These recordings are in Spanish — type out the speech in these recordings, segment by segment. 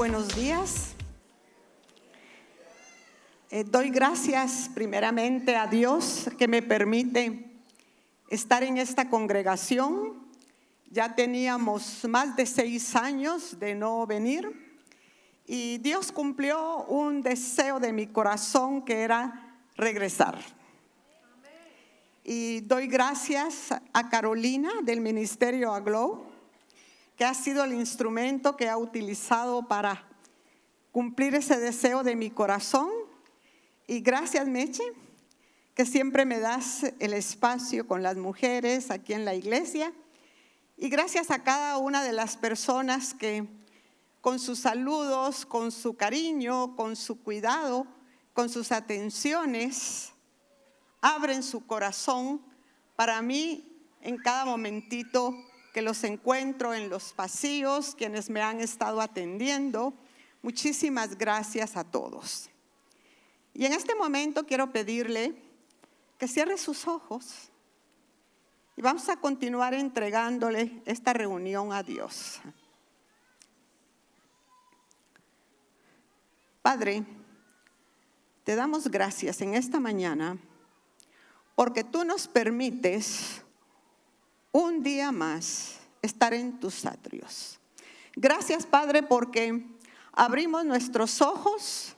buenos días. Doy gracias primeramente a Dios que me permite estar en esta congregación. Ya teníamos más de 6 años de no venir y Dios cumplió un deseo de mi corazón que era regresar. Y doy gracias a Carolina del Ministerio Aglow, que ha sido el instrumento que ha utilizado para cumplir ese deseo de mi corazón. Y gracias, Meche, que siempre me das el espacio con las mujeres aquí en la iglesia. Y gracias a cada una de las personas que con sus saludos, con su cariño, con su cuidado, con sus atenciones, abren su corazón para mí en cada momentito que los encuentro en los pasillos, quienes me han estado atendiendo. Muchísimas gracias a todos. Y en este momento quiero pedirle que cierre sus ojos y vamos a continuar entregándole esta reunión a Dios. Padre, te damos gracias en esta mañana porque tú nos permites un día más estar en tus atrios. Gracias, Padre, porque abrimos nuestros ojos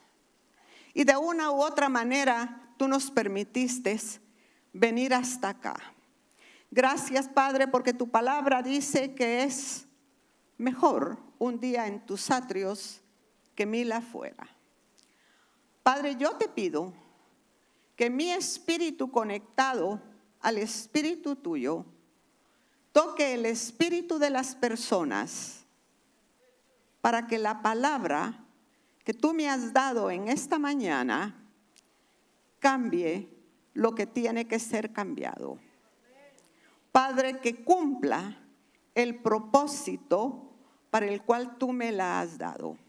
y de una u otra manera tú nos permitiste venir hasta acá. Gracias, Padre, porque tu palabra dice que es mejor un día en tus atrios que 1000 afuera. Padre, yo te pido que mi espíritu conectado al espíritu tuyo toque el espíritu de las personas para que la palabra que tú me has dado en esta mañana cambie lo que tiene que ser cambiado. Padre, que cumpla el propósito para el cual tú me la has dado.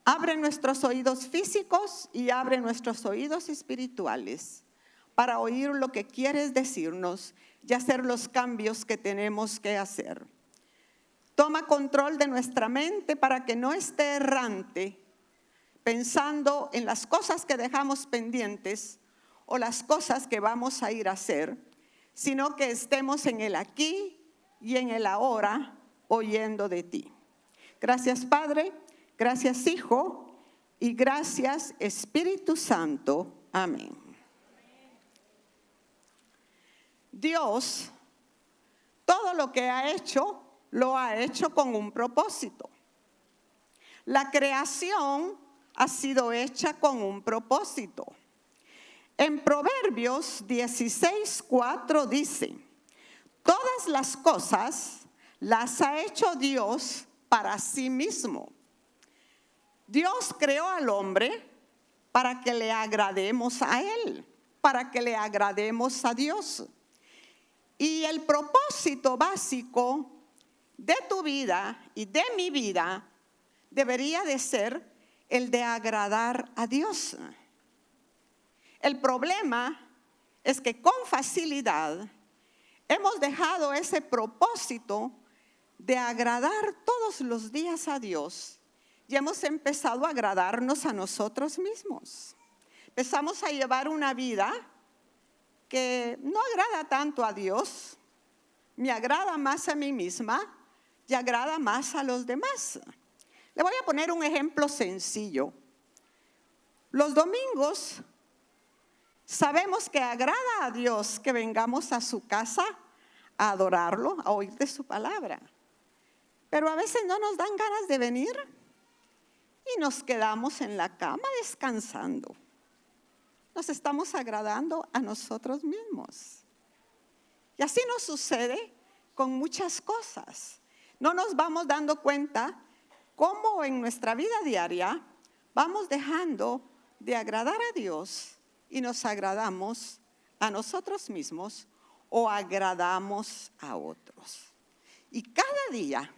Abre nuestros oídos físicos y abre nuestros oídos espirituales para oír lo que quieres decirnos y hacer los cambios que tenemos que hacer. Toma control de nuestra mente para que no esté errante, pensando en las cosas que dejamos pendientes o las cosas que vamos a ir a hacer, sino que estemos en el aquí y en el ahora, oyendo de ti. Gracias, Padre. Gracias, Hijo, y gracias, Espíritu Santo. Amén. Dios, todo lo que ha hecho, lo ha hecho con un propósito. La creación ha sido hecha con un propósito. En Proverbios 16:4 dice: todas las cosas las ha hecho Dios para sí mismo. Dios creó al hombre para que le agrademos a Él, para que le agrademos a Dios. Y el propósito básico de tu vida y de mi vida debería de ser el de agradar a Dios. El problema es que con facilidad hemos dejado ese propósito de agradar todos los días a Dios. Y hemos empezado a agradarnos a nosotros mismos. Empezamos a llevar una vida que no agrada tanto a Dios, me agrada más a mí misma y agrada más a los demás. Le voy a poner un ejemplo sencillo. Los domingos sabemos que agrada a Dios que vengamos a su casa a adorarlo, a oír de su palabra. Pero a veces no nos dan ganas de venir. Y nos quedamos en la cama descansando. Nos estamos agradando a nosotros mismos. Y así nos sucede con muchas cosas. No nos vamos dando cuenta cómo en nuestra vida diaria vamos dejando de agradar a Dios y nos agradamos a nosotros mismos o agradamos a otros. Y cada día,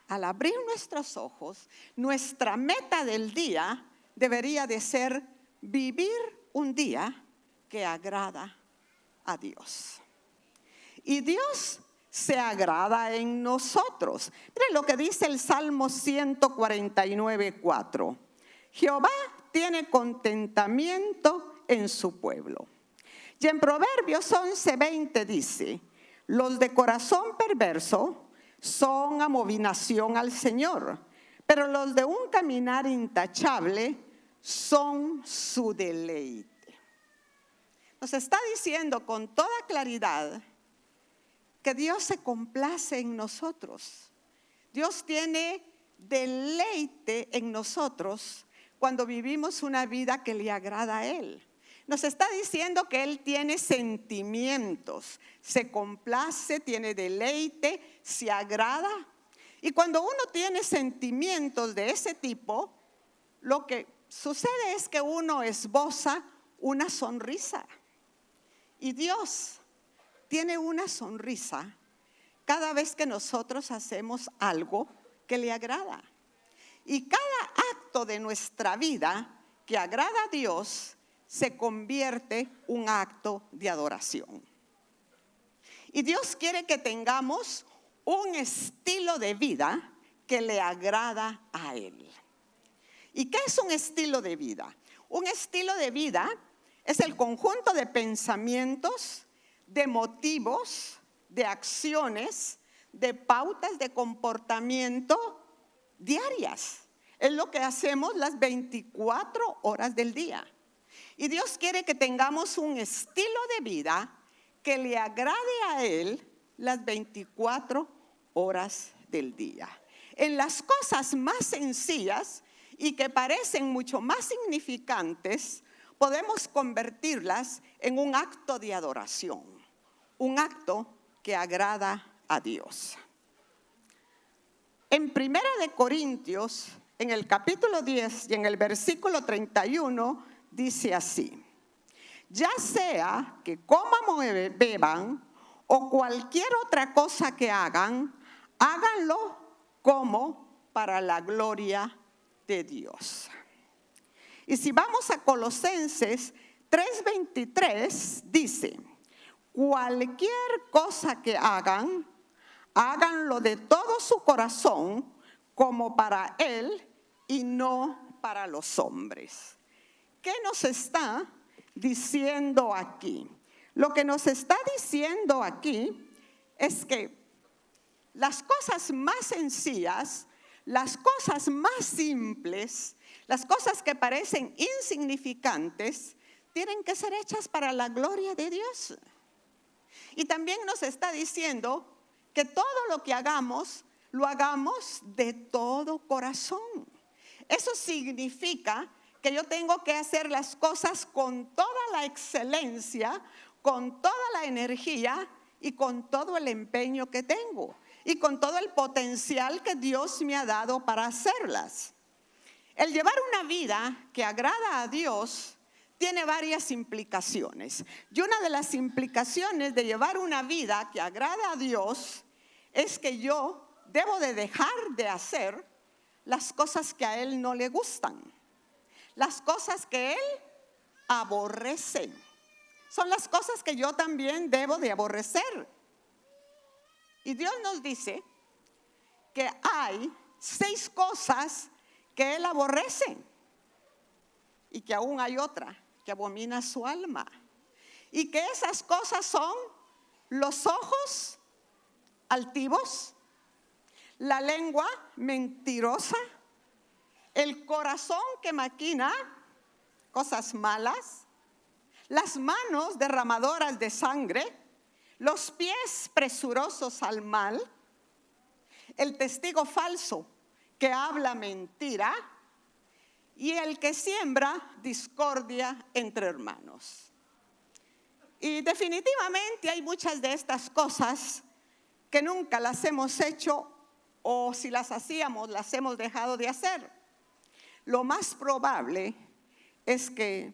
al abrir nuestros ojos, nuestra meta del día debería de ser vivir un día que agrada a Dios. Y Dios se agrada en nosotros. Mire lo que dice el Salmo 149:4. Jehová tiene contentamiento en su pueblo. Y en Proverbios 11:20 dice, los de corazón perverso son abominación al Señor, pero los de un caminar intachable son su deleite. Nos está diciendo con toda claridad que Dios se complace en nosotros. Dios tiene deleite en nosotros cuando vivimos una vida que le agrada a Él. Nos está diciendo que Él tiene sentimientos, se complace, tiene deleite, se agrada. Y cuando uno tiene sentimientos de ese tipo, lo que sucede es que uno esboza una sonrisa. Y Dios tiene una sonrisa cada vez que nosotros hacemos algo que le agrada. Y cada acto de nuestra vida que agrada a Dios se convierte en un acto de adoración. Y Dios quiere que tengamos un estilo de vida que le agrada a Él. ¿Y qué es un estilo de vida? Un estilo de vida es el conjunto de pensamientos, de motivos, de acciones, de pautas de comportamiento diarias. Es lo que hacemos las 24 horas del día. Y Dios quiere que tengamos un estilo de vida que le agrade a Él las 24 horas del día. En las cosas más sencillas y que parecen mucho más significantes, podemos convertirlas en un acto de adoración, un acto que agrada a Dios. En 1 Corintios, en el capítulo 10 y en el versículo 31, dice así: ya sea que coman o beban o cualquier otra cosa que hagan, háganlo como para la gloria de Dios. Y si vamos a Colosenses 3:23, dice: cualquier cosa que hagan, háganlo de todo su corazón como para Él y no para los hombres. ¿Qué nos está diciendo aquí? Lo que nos está diciendo aquí es que las cosas más sencillas, las cosas más simples, las cosas que parecen insignificantes, tienen que ser hechas para la gloria de Dios. Y también nos está diciendo que todo lo que hagamos, lo hagamos de todo corazón. Eso significa que yo tengo que hacer las cosas con toda la excelencia, con toda la energía y con todo el empeño que tengo y con todo el potencial que Dios me ha dado para hacerlas. El llevar una vida que agrada a Dios tiene varias implicaciones. Y una de las implicaciones de llevar una vida que agrada a Dios es que yo debo de dejar de hacer las cosas que a Él no le gustan. Las cosas que Él aborrece. Son las cosas que yo también debo de aborrecer. Y Dios nos dice que hay 6 cosas que Él aborrece. Y que aún hay otra que abomina su alma. Y que esas cosas son los ojos altivos, la lengua mentirosa, el corazón que maquina cosas malas, las manos derramadoras de sangre, los pies presurosos al mal, el testigo falso que habla mentira y el que siembra discordia entre hermanos. Y definitivamente hay muchas de estas cosas que nunca las hemos hecho, o si las hacíamos, las hemos dejado de hacer. Lo más probable es que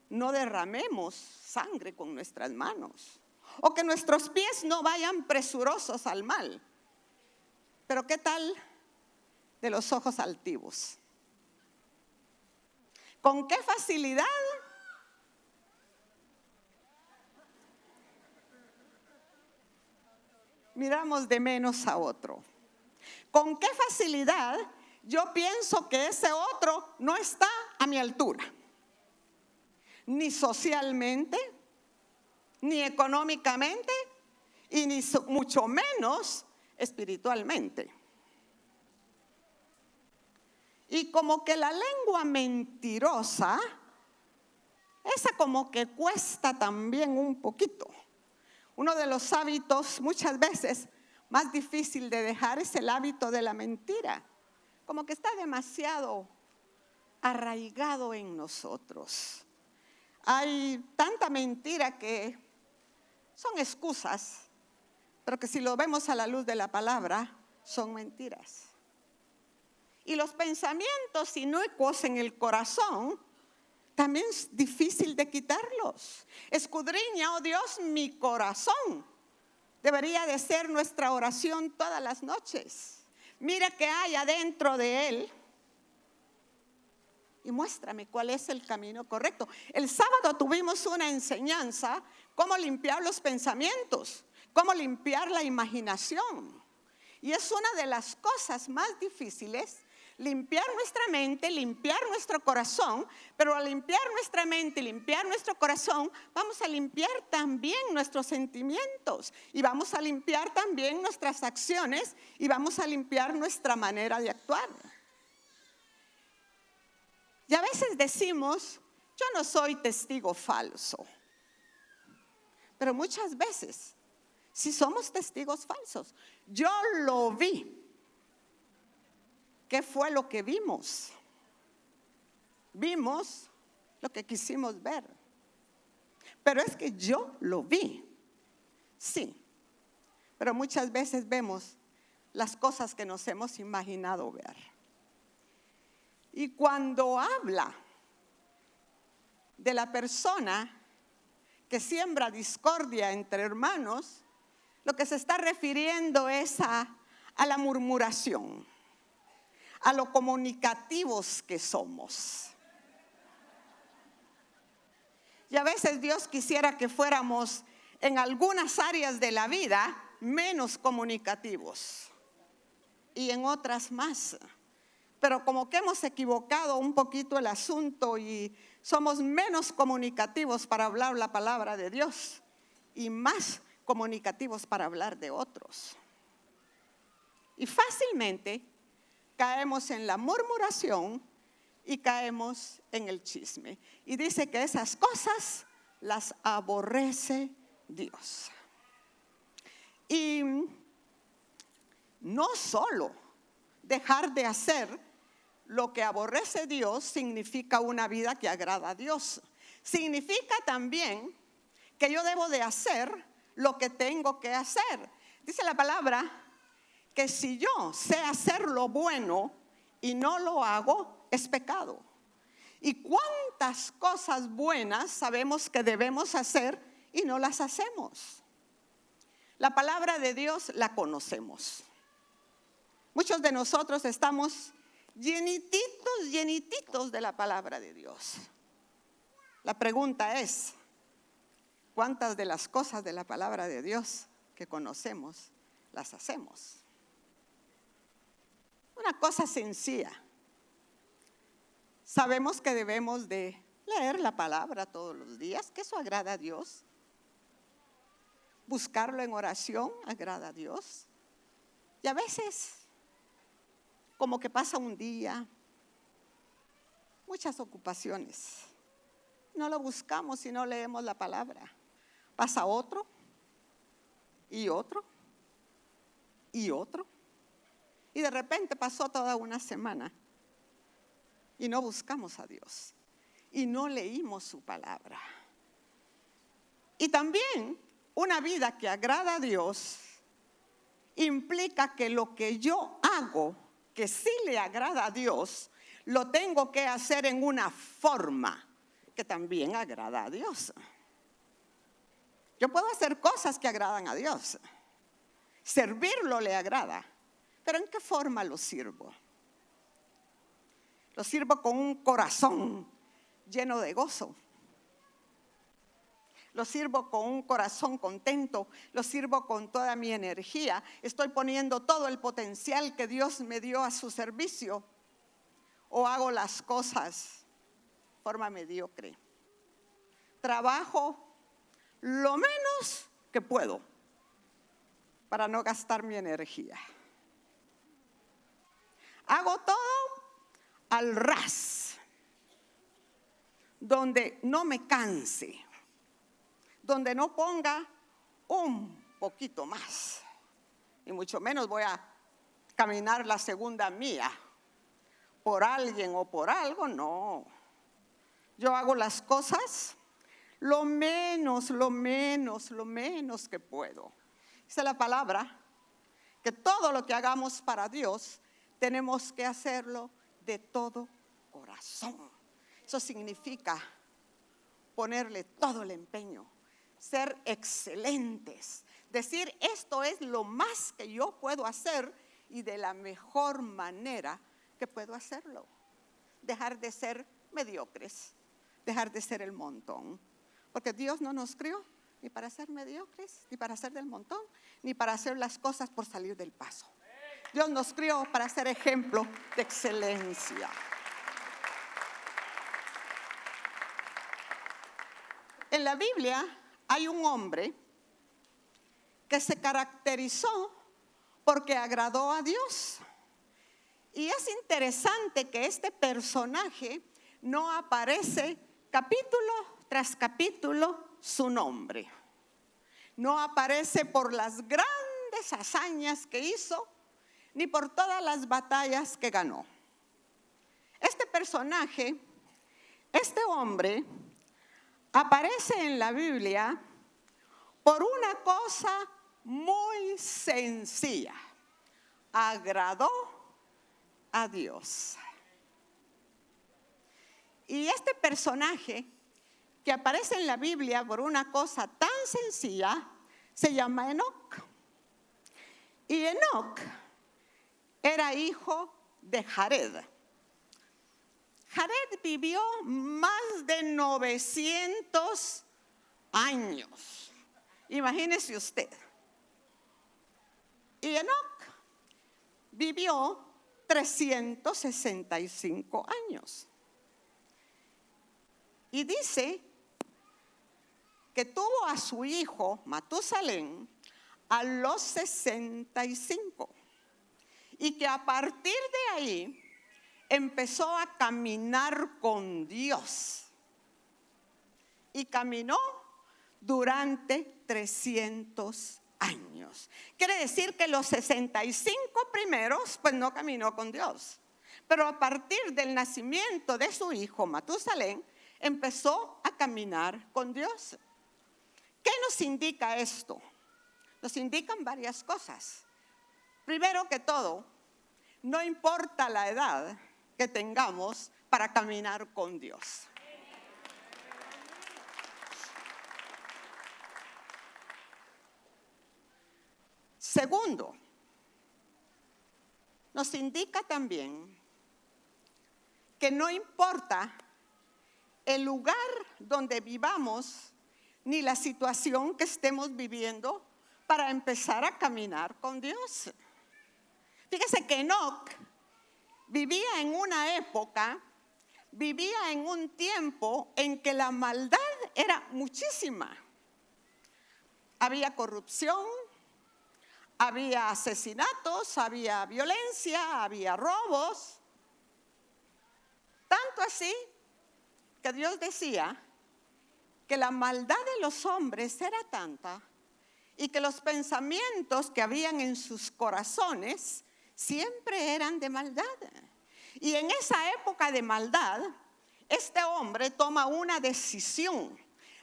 no derramemos sangre con nuestras manos, o que nuestros pies no vayan presurosos al mal. Pero ¿qué tal de los ojos altivos? ¿Con qué facilidad miramos de menos a otro. ¿Con qué facilidad yo pienso que ese otro no está a mi altura? Ni socialmente, ni económicamente, y ni mucho menos espiritualmente. Y como que la lengua mentirosa, esa como que cuesta también un poquito. Uno de los hábitos muchas veces más difícil de dejar es el hábito de la mentira. Como que está demasiado arraigado en nosotros. Hay tanta mentira que son excusas, pero que si lo vemos a la luz de la palabra, son mentiras. Y los pensamientos inocuos en el corazón también es difícil de quitarlos. Escudriña, oh Dios, mi corazón. Debería de ser nuestra oración todas las noches. Mira qué hay adentro de él y muéstrame cuál es el camino correcto. El sábado tuvimos una enseñanza, cómo limpiar los pensamientos, cómo limpiar la imaginación. Y es una de las cosas más difíciles, limpiar nuestra mente, limpiar nuestro corazón, pero al limpiar nuestra mente, limpiar nuestro corazón, vamos a limpiar también nuestros sentimientos y vamos a limpiar también nuestras acciones y vamos a limpiar nuestra manera de actuar. Y a veces decimos, yo no soy testigo falso, pero muchas veces sí somos testigos falsos. Yo lo vi. ¿Qué fue lo que vimos? Vimos lo que quisimos ver. Pero es que yo lo vi. Sí. Pero muchas veces vemos las cosas que nos hemos imaginado ver. Y cuando habla de la persona que siembra discordia entre hermanos, lo que se está refiriendo es a la murmuración, a lo comunicativos que somos. Y a veces Dios quisiera que fuéramos en algunas áreas de la vida menos comunicativos y en otras más. Pero como que hemos equivocado un poquito el asunto y somos menos comunicativos para hablar la palabra de Dios y más comunicativos para hablar de otros. Y fácilmente caemos en la murmuración y caemos en el chisme. Y dice que esas cosas las aborrece Dios. Y no solo dejar de hacer lo que aborrece Dios significa una vida que agrada a Dios. Significa también que yo debo de hacer lo que tengo que hacer. Dice la palabra que si yo sé hacer lo bueno y no lo hago, es pecado. ¿Y cuántas cosas buenas sabemos que debemos hacer y no las hacemos? La palabra de Dios la conocemos. Muchos de nosotros estamos llenititos de la palabra de Dios. La pregunta es, ¿cuántas de las cosas de la palabra de Dios que conocemos las hacemos? Una cosa sencilla. Sabemos que debemos de leer la palabra todos los días, que eso agrada a Dios. Buscarlo en oración agrada a Dios. Y a veces, como que pasa un día, muchas ocupaciones. No lo buscamos y no leemos la palabra. Pasa otro, y otro, y otro. Y de repente pasó toda una semana y no buscamos a Dios y no leímos su palabra. Y también una vida que agrada a Dios implica que lo que yo hago, que sí le agrada a Dios, lo tengo que hacer en una forma que también agrada a Dios. Yo puedo hacer cosas que agradan a Dios. Servirlo le agrada. ¿Pero en qué forma lo sirvo? Lo sirvo con un corazón lleno de gozo. lo sirvo con un corazón contento, lo sirvo con toda mi energía, estoy poniendo todo el potencial que Dios me dio a su servicio, o hago las cosas de forma mediocre. Trabajo lo menos que puedo para no gastar mi energía. Hago todo al ras, donde no me canse, donde no ponga un poquito más, y mucho menos voy a caminar la segunda mía por alguien o por algo, no. Yo hago las cosas lo menos que puedo. Dice la palabra que todo lo que hagamos para Dios tenemos que hacerlo de todo corazón. Eso significa ponerle todo el empeño, ser excelentes, decir esto es lo más que yo puedo hacer y de la mejor manera que puedo hacerlo. Dejar de ser mediocres, dejar de ser el montón, porque Dios no nos crió ni para ser mediocres, ni para ser del montón, ni para hacer las cosas por salir del paso. Dios nos crió para ser ejemplo de excelencia. En la Biblia hay un hombre que se caracterizó porque agradó a Dios. Y es interesante que este personaje no aparece capítulo tras capítulo su nombre. No aparece por las grandes hazañas que hizo, ni por todas las batallas que ganó. Este personaje, este hombre, aparece en la Biblia por una cosa muy sencilla: agradó a Dios. Y este personaje que aparece en la Biblia por una cosa tan sencilla se llama Enoc. Y Enoc era hijo de Jared. Jared vivió más de 900 años. Imagínese usted. Y Enoc vivió 365 años. Y dice que tuvo a su hijo Matusalén a los 65. Y que a partir de ahí empezó a caminar con Dios. Y caminó durante 300 años. Quiere decir que los 65 primeros, pues no caminó con Dios. Pero a partir del nacimiento de su hijo Matusalén, empezó a caminar con Dios. ¿Qué nos indica esto? Nos indican varias cosas. Primero que todo, no importa la edad que tengamos para caminar con Dios. Segundo, nos indica también que no importa el lugar donde vivamos ni la situación que estemos viviendo para empezar a caminar con Dios. Fíjese que Enoc vivía en una época, vivía en un tiempo en que la maldad era muchísima. Había corrupción, había asesinatos, había violencia, había robos. Tanto así que Dios decía que la maldad de los hombres era tanta y que los pensamientos que habían en sus corazones siempre eran de maldad. Y en esa época de maldad, este hombre toma una decisión,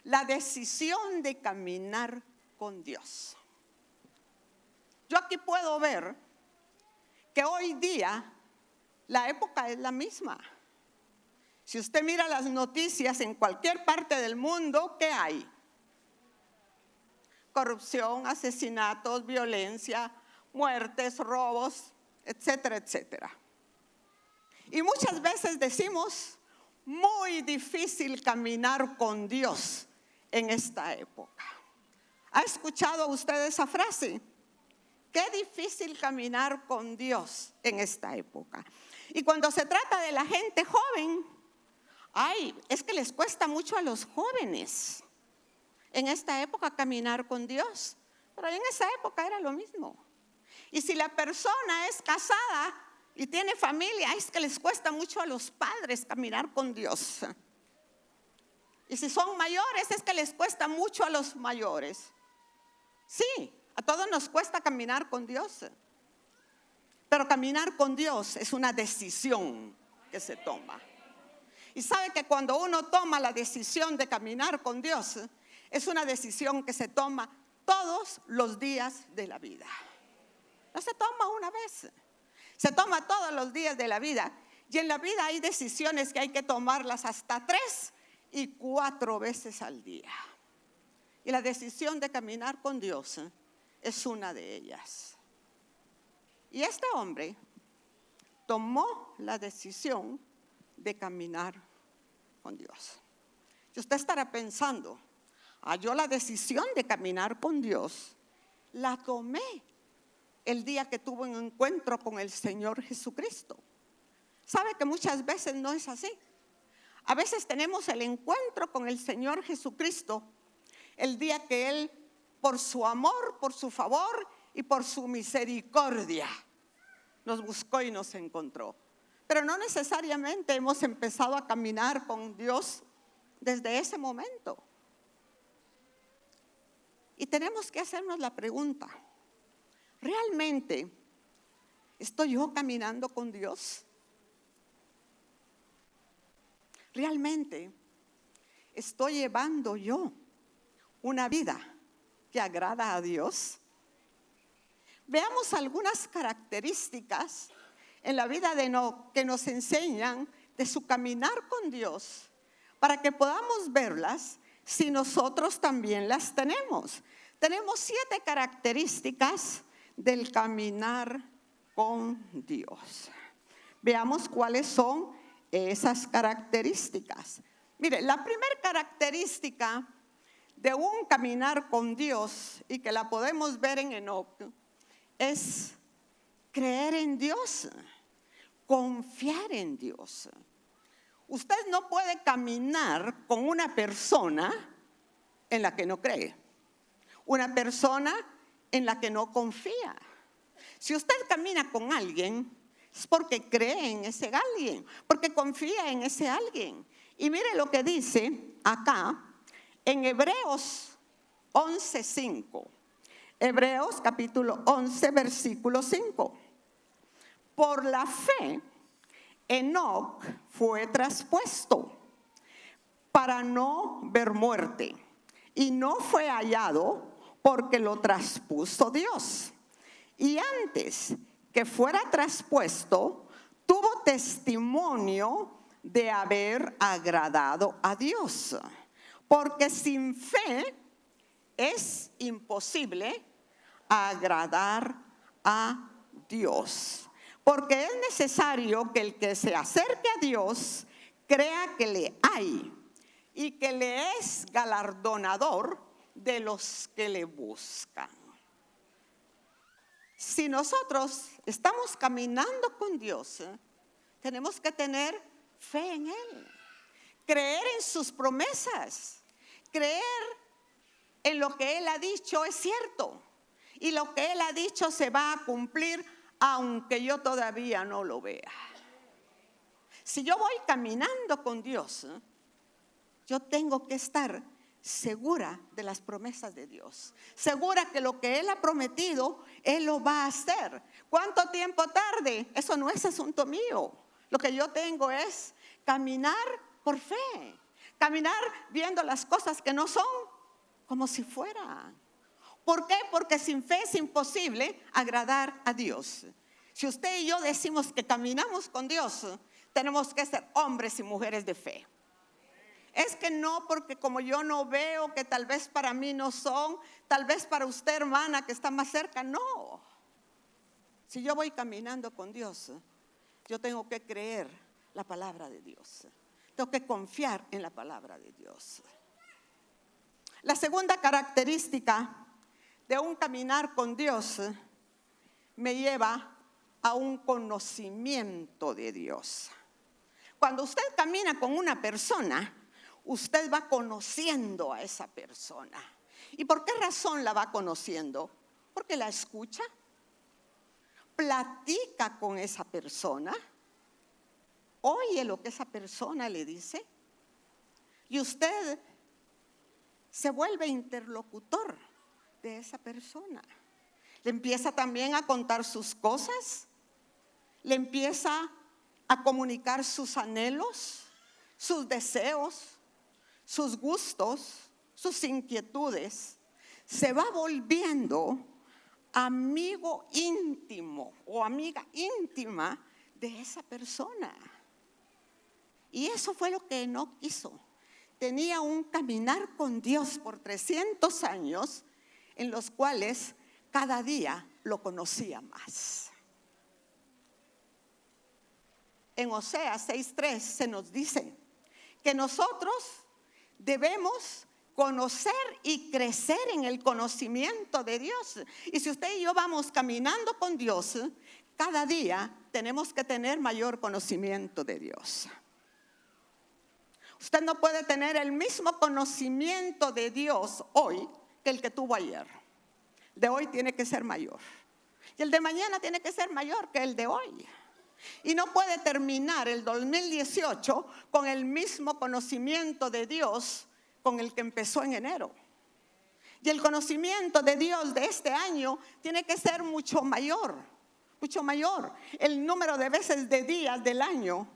la decisión de caminar con Dios. Yo aquí puedo ver que hoy día la época es la misma. Si usted mira las noticias en cualquier parte del mundo, ¿qué hay? Corrupción, asesinatos, violencia, muertes, robos, etcétera, etcétera. Y muchas veces decimos, muy difícil caminar con Dios en esta época. ¿Ha escuchado usted esa frase? Qué difícil caminar con Dios en esta época. Y cuando se trata de la gente joven, es que les cuesta mucho a los jóvenes en esta época caminar con Dios. Pero en esa época era lo mismo. Y si la persona es casada y tiene familia, es que les cuesta mucho a los padres caminar con Dios. Y si son mayores, es que les cuesta mucho a los mayores. Sí, a todos nos cuesta caminar con Dios. Pero caminar con Dios es una decisión que se toma. Y sabe que cuando uno toma la decisión de caminar con Dios, es una decisión que se toma todos los días de la vida. No se toma una vez, se toma todos los días de la vida. Y en la vida hay decisiones que hay que tomarlas hasta 3 y 4 veces al día. Y la decisión de caminar con Dios es una de ellas. Y este hombre tomó la decisión de caminar con Dios. Y usted estará pensando, yo la decisión de caminar con Dios la tomé el día que tuve un encuentro con el Señor Jesucristo. ¿Sabe que muchas veces no es así? A veces tenemos el encuentro con el Señor Jesucristo el día que Él, por su amor, por su favor y por su misericordia, nos buscó y nos encontró. Pero no necesariamente hemos empezado a caminar con Dios desde ese momento. Y tenemos que hacernos la pregunta, ¿realmente estoy yo caminando con Dios? ¿Realmente estoy llevando yo una vida que agrada a Dios? Veamos algunas características en la vida de Enoc que nos enseñan de su caminar con Dios, para que podamos verlas si nosotros también las tenemos. Tenemos 7 características del caminar con Dios. Veamos cuáles son esas características. Mire, la primera característica de un caminar con Dios, y que la podemos ver en Enoc, es creer en Dios, confiar en Dios. Usted no puede caminar con una persona en la que no cree, una persona en la que no confía. Si usted camina con alguien, es porque cree en ese alguien, porque confía en ese alguien. Y mire lo que dice acá en Hebreos 11:5. Hebreos capítulo 11, versículo 5. Por la fe, Enoc fue traspuesto para no ver muerte, y no fue hallado porque lo traspuso Dios. Y antes que fuera traspuesto, tuvo testimonio de haber agradado a Dios. Porque sin fe es imposible agradar a Dios. Porque es necesario que el que se acerque a Dios crea que le hay y que le es galardonador de los que le buscan. Si nosotros estamos caminando con Dios, tenemos que tener fe en Él, creer en sus promesas, creer en lo que Él ha dicho es cierto, y lo que Él ha dicho se va a cumplir aunque yo todavía no lo vea. Si yo voy caminando con Dios, yo tengo que estar segura de las promesas de Dios, segura que lo que Él ha prometido, Él lo va a hacer. ¿Cuánto tiempo tarde? Eso no es asunto mío. Lo que yo tengo es caminar por fe, caminar viendo las cosas que no son como si fueran. ¿Por qué? Porque sin fe es imposible agradar a Dios. Si usted y yo decimos que caminamos con Dios, tenemos que ser hombres y mujeres de fe. Es que no, porque como yo no veo, que tal vez para mí no son, tal vez para usted, hermana, que está más cerca, no. Si yo voy caminando con Dios, yo tengo que creer la palabra de Dios. Tengo que confiar en la palabra de Dios. La segunda característica de un caminar con Dios me lleva a un conocimiento de Dios. Cuando usted camina con una persona, usted va conociendo a esa persona. ¿Y por qué razón la va conociendo? Porque la escucha, platica con esa persona, oye lo que esa persona le dice y usted se vuelve interlocutor de esa persona. Le empieza también a contar sus cosas, le empieza a comunicar sus anhelos, sus deseos, sus gustos, sus inquietudes. Se va volviendo amigo íntimo o amiga íntima de esa persona. Y eso fue lo que Enoc hizo. Tenía un caminar con Dios por 300 años en los cuales cada día lo conocía más. En Oseas 6:3 se nos dice que nosotros debemos conocer y crecer en el conocimiento de Dios. Y si usted y yo vamos caminando con Dios, cada día tenemos que tener mayor conocimiento de Dios. Usted no puede tener el mismo conocimiento de Dios hoy que el que tuvo ayer. De hoy tiene que ser mayor. Y el de mañana tiene que ser mayor que el de hoy. Y no puede terminar el 2018 con el mismo conocimiento de Dios con el que empezó en enero. Y el conocimiento de Dios de este año tiene que ser mucho mayor. Mucho mayor. El número de veces de días del año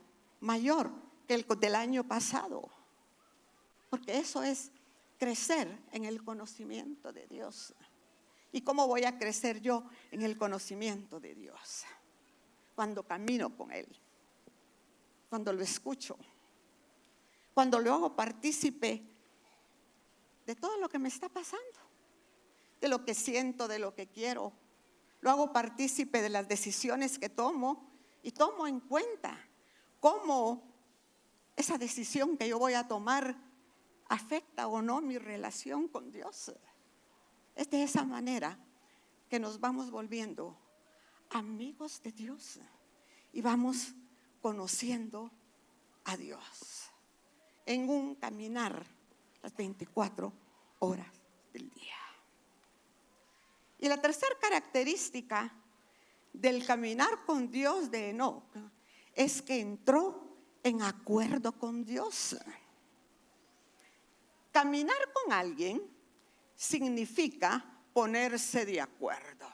mayor que el del año pasado. Porque eso es crecer en el conocimiento de Dios. ¿Y cómo voy a crecer yo en el conocimiento de Dios? Cuando camino con Él, cuando lo escucho, cuando lo hago partícipe de todo lo que me está pasando, de lo que siento, de lo que quiero. Lo hago partícipe de las decisiones que tomo y tomo en cuenta cómo esa decisión que yo voy a tomar afecta o no mi relación con Dios. Es de esa manera que nos vamos volviendo amigos de Dios y vamos conociendo a Dios en un caminar las 24 horas del día. Y la tercera característica del caminar con Dios de Enoc es que entró en acuerdo con Dios. Caminar con alguien significa ponerse de acuerdo.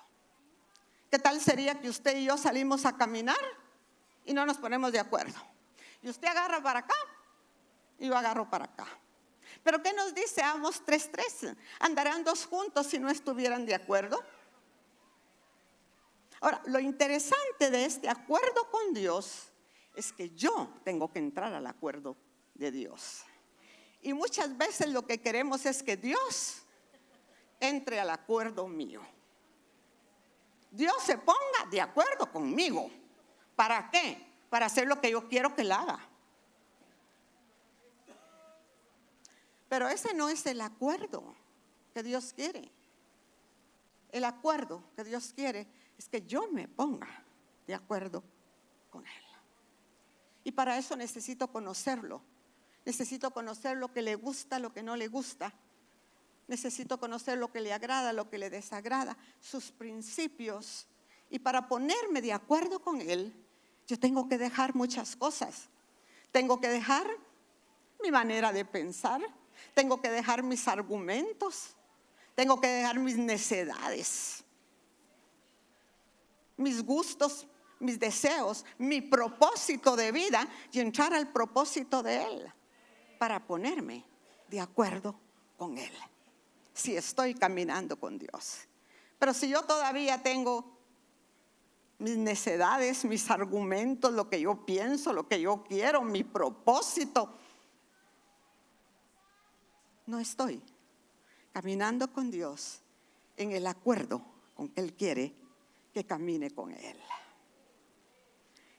¿Qué tal sería que usted y yo salimos a caminar y no nos ponemos de acuerdo? Y usted agarra para acá y yo agarro para acá. Pero ¿qué nos dice Amos 3:3? ¿Andarán dos juntos si no estuvieran de acuerdo? Ahora, lo interesante de este acuerdo con Dios es que yo tengo que entrar al acuerdo de Dios. Y muchas veces lo que queremos es que Dios entre al acuerdo mío. Dios se ponga de acuerdo conmigo. ¿Para qué? Para hacer lo que yo quiero que Él haga. Pero ese no es el acuerdo que Dios quiere. El acuerdo que Dios quiere es que yo me ponga de acuerdo con Él. Y para eso necesito conocerlo. Necesito conocer lo que le gusta, lo que no le gusta. Necesito conocer lo que le agrada, lo que le desagrada, sus principios. Y para ponerme de acuerdo con Él, yo tengo que dejar muchas cosas. Tengo que dejar mi manera de pensar. Tengo que dejar mis argumentos. Tengo que dejar mis necedades, mis gustos, mis deseos, mi propósito de vida y entrar al propósito de Él para ponerme de acuerdo con Él. Si estoy caminando con Dios. Pero si yo todavía tengo mis necedades, mis argumentos, lo que yo pienso, lo que yo quiero, mi propósito, no estoy caminando con Dios en el acuerdo con que Él quiere que camine con Él.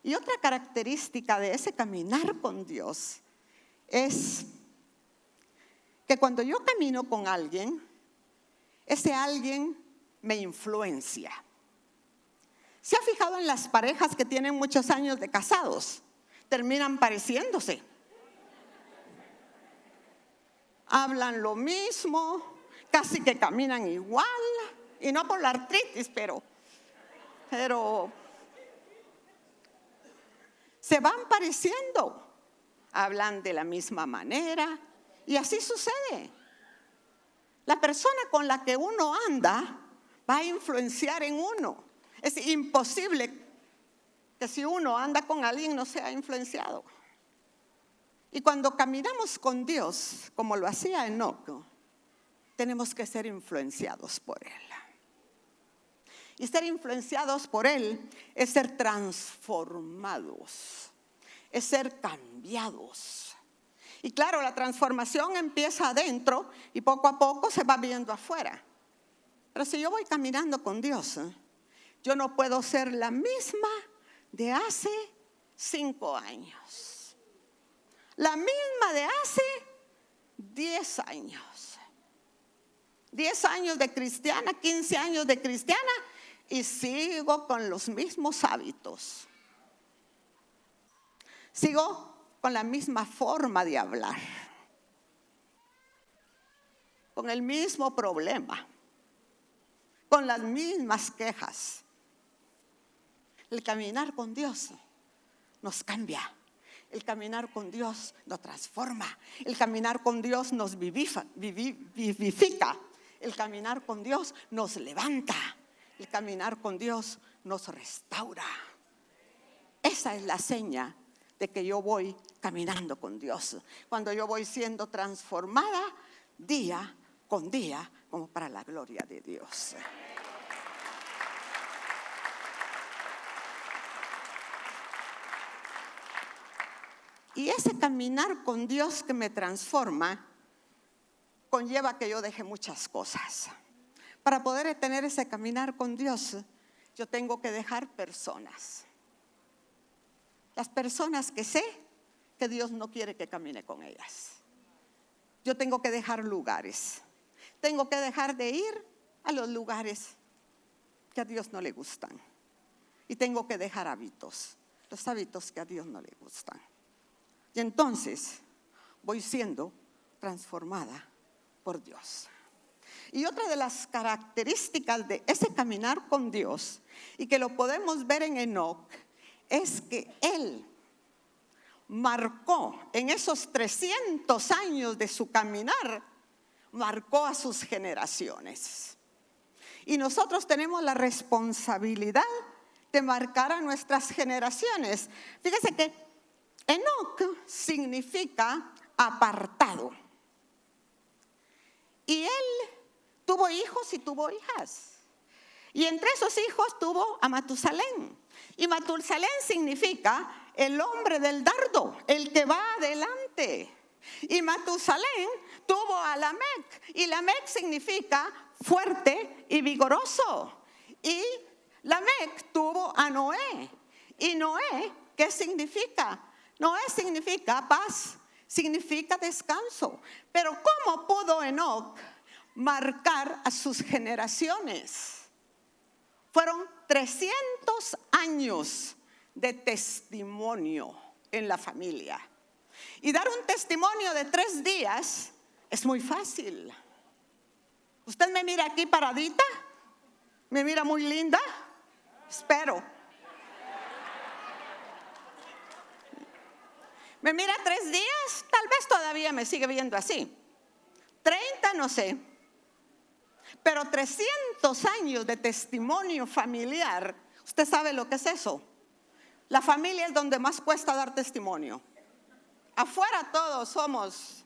Y otra característica de ese caminar con Dios es que cuando yo camino con alguien, ese alguien me influencia. ¿Se ha fijado en las parejas que tienen muchos años de casados? Terminan pareciéndose. Hablan lo mismo, casi que caminan igual, y no por la artritis, pero se van pareciendo. Hablan de la misma manera y así sucede. La persona con la que uno anda va a influenciar en uno. Es imposible que si uno anda con alguien no sea influenciado. Y cuando caminamos con Dios, como lo hacía Enoc, tenemos que ser influenciados por Él. Y ser influenciados por Él es ser transformados, es ser cambiados. Y claro, la transformación empieza adentro y poco a poco se va viendo afuera. Pero si yo voy caminando con Dios, yo no puedo ser la misma de hace 5 años. La misma de hace 10 años. 10 años de cristiana, 15 años de cristiana y sigo con los mismos hábitos. Sigo con la misma forma de hablar, con el mismo problema, con las mismas quejas. El caminar con Dios nos cambia. El caminar con Dios nos transforma. El caminar con Dios nos vivifica. El caminar con Dios nos levanta. El caminar con Dios nos restaura. Esa es la seña de que yo voy caminando con Dios. Cuando yo voy siendo transformada día con día, como para la gloria de Dios. Y ese caminar con Dios que me transforma conlleva que yo deje muchas cosas. Para poder tener ese caminar con Dios, yo tengo que dejar personas. Las personas que sé que Dios no quiere que camine con ellas. Yo tengo que dejar lugares. Tengo que dejar de ir a los lugares que a Dios no le gustan. Y tengo que dejar hábitos, los hábitos que a Dios no le gustan. Y entonces voy siendo transformada por Dios. Y otra de las características de ese caminar con Dios, y que lo podemos ver en Enoc, es que él marcó en esos 300 años de su caminar, marcó a sus generaciones. Y nosotros tenemos la responsabilidad de marcar a nuestras generaciones. Fíjese que Enoc significa apartado. Y él tuvo hijos y tuvo hijas. Y entre esos hijos tuvo a Matusalén. Y Matusalén significa el hombre del dardo, el que va adelante. Y Matusalén tuvo a Lamec. Y Lamec significa fuerte y vigoroso. Y Lamec tuvo a Noé. Y Noé, ¿qué significa? Noé significa paz, significa descanso. Pero ¿cómo pudo Enoc marcar a sus generaciones? Fueron 300 años de testimonio en la familia. Y dar un testimonio de 3 días es muy fácil. ¿Usted me mira aquí paradita? ¿Me mira muy linda? Espero. ¿Me mira 3 días? Tal vez todavía me sigue viendo así. 30 no sé. Pero 300 años de testimonio familiar, ¿usted sabe lo que es eso? La familia es donde más cuesta dar testimonio. Afuera todos somos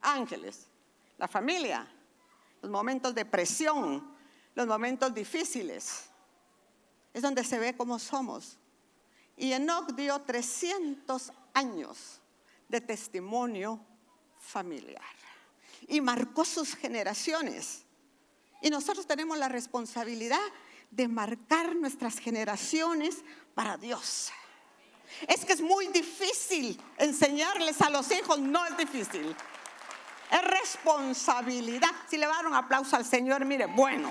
ángeles. La familia, los momentos de presión, los momentos difíciles, es donde se ve cómo somos. Y Enoc dio 300 años de testimonio familiar y marcó sus generaciones. Y nosotros tenemos la responsabilidad de marcar nuestras generaciones para Dios. Es que es muy difícil enseñarles a los hijos, no es difícil. Es responsabilidad. Si le va a dar un aplauso al Señor, mire, bueno.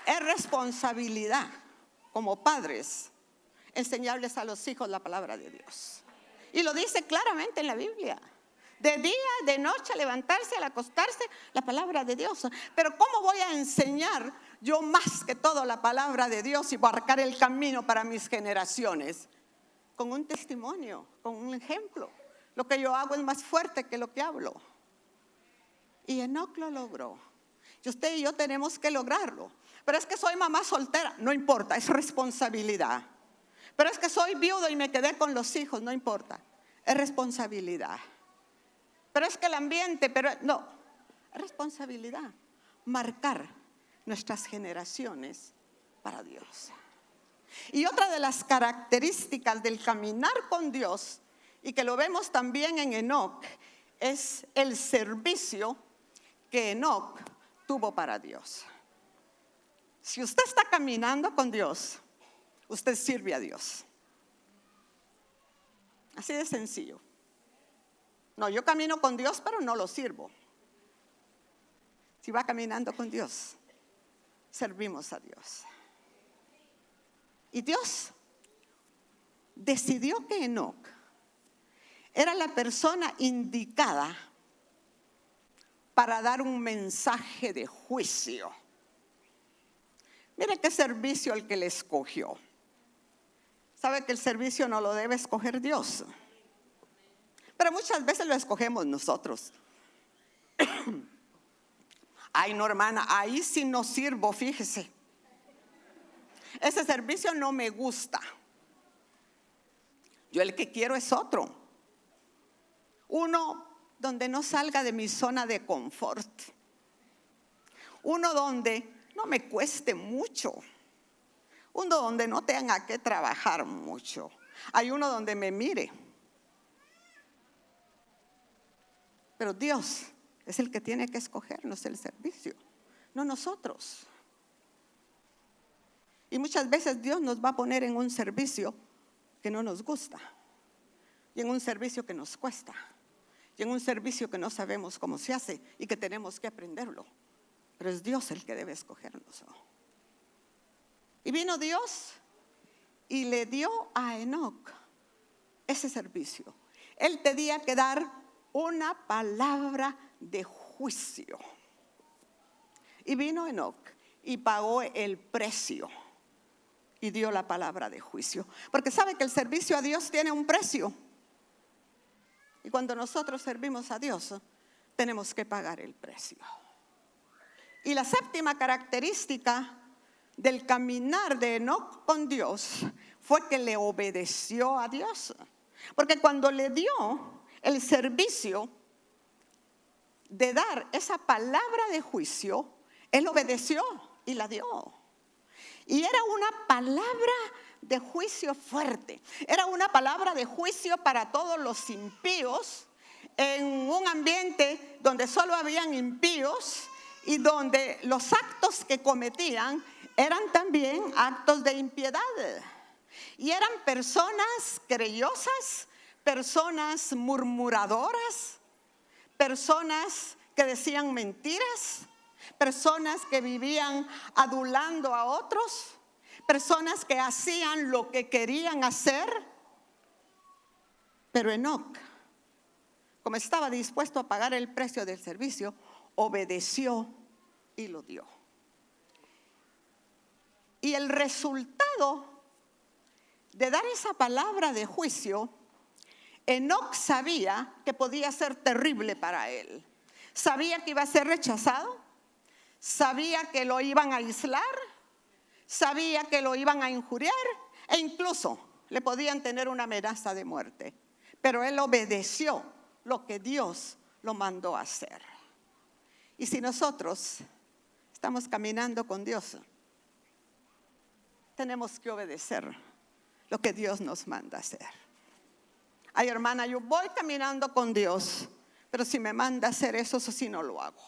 Es responsabilidad como padres enseñarles a los hijos la palabra de Dios. Y lo dice claramente en la Biblia. De día, de noche, levantarse, al acostarse, la palabra de Dios. Pero ¿cómo voy a enseñar yo más que todo la palabra de Dios y marcar el camino para mis generaciones? Con un testimonio, con un ejemplo. Lo que yo hago es más fuerte que lo que hablo. Y Enoc lo logró. Y usted y yo tenemos que lograrlo. Pero es que soy mamá soltera, no importa, es responsabilidad. Pero es que soy viudo y me quedé con los hijos, no importa, es responsabilidad. Pero es que el ambiente, pero no, es responsabilidad. Marcar nuestras generaciones para Dios. Y otra de las características del caminar con Dios, y que lo vemos también en Enoc, es el servicio que Enoc tuvo para Dios. Si usted está caminando con Dios, usted sirve a Dios. Así de sencillo. No, yo camino con Dios, pero no lo sirvo. Si va caminando con Dios, servimos a Dios. Y Dios decidió que Enoc era la persona indicada para dar un mensaje de juicio. Mire qué servicio el que le escogió. Sabe que el servicio no lo debe escoger Dios, pero muchas veces lo escogemos nosotros. Ay, no, hermana, ahí sí no sirvo, fíjese. Ese servicio no me gusta. Yo el que quiero es otro. Uno donde no salga de mi zona de confort. Uno donde no me cueste mucho. Uno donde no tenga que trabajar mucho. Hay uno donde me mire. Pero Dios es el que tiene que escogernos el servicio, no nosotros. Y muchas veces Dios nos va a poner en un servicio que no nos gusta. Y en un servicio que nos cuesta. Y en un servicio que no sabemos cómo se hace y que tenemos que aprenderlo. Pero es Dios el que debe escogernos. Y vino Dios y le dio a Enoc ese servicio. Él tenía que dar una palabra de juicio. Y vino Enoc y pagó el precio y dio la palabra de juicio. Porque sabe que el servicio a Dios tiene un precio. Y cuando nosotros servimos a Dios, tenemos que pagar el precio. Y la séptima característica del caminar de Enoc con Dios fue que le obedeció a Dios. Porque cuando le dio el servicio de dar esa palabra de juicio, él obedeció y la dio. Y era una palabra de juicio fuerte. Era una palabra de juicio para todos los impíos, en un ambiente donde solo habían impíos y donde los actos que cometían eran también actos de impiedad. Y eran personas querellosas, personas murmuradoras, personas que decían mentiras, personas que vivían adulando a otros, personas que hacían lo que querían hacer. Pero Enoc, como estaba dispuesto a pagar el precio del servicio, obedeció y lo dio. Y el resultado de dar esa palabra de juicio, Enoc sabía que podía ser terrible para él. Sabía que iba a ser rechazado, sabía que lo iban a aislar, sabía que lo iban a injuriar e incluso le podían tener una amenaza de muerte. Pero él obedeció lo que Dios lo mandó a hacer. Y si nosotros estamos caminando con Dios, tenemos que obedecer lo que Dios nos manda hacer. Ay, hermana, yo voy caminando con Dios, pero si me manda a hacer eso sí no lo hago.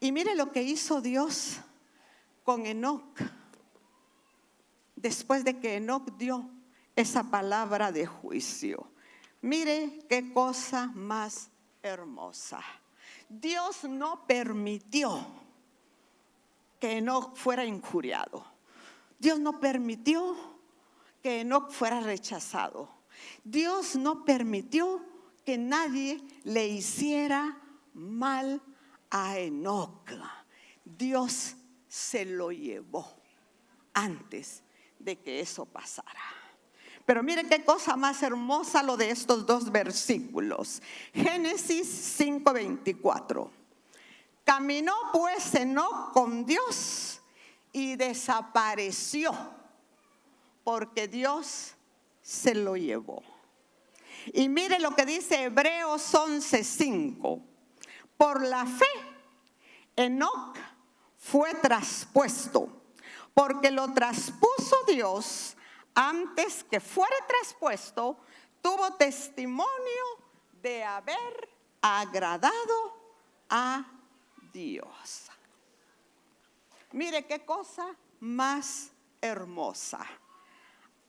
Y mire lo que hizo Dios con Enoc, después de que Enoc dio esa palabra de juicio. Mire qué cosa más hermosa. Dios no permitió que Enoc fuera injuriado. Dios no permitió que Enoc fuera rechazado. Dios no permitió que nadie le hiciera mal a Enoc. Dios se lo llevó antes de que eso pasara. Pero mire qué cosa más hermosa lo de estos dos versículos. Génesis 5:24. Caminó pues Enoc con Dios y desapareció, porque Dios se lo llevó. Y mire lo que dice Hebreos 11:5. Por la fe, Enoc fue traspuesto, porque lo traspuso Dios antes que fuera traspuesto, tuvo testimonio de haber agradado a Dios. Mire qué cosa más hermosa.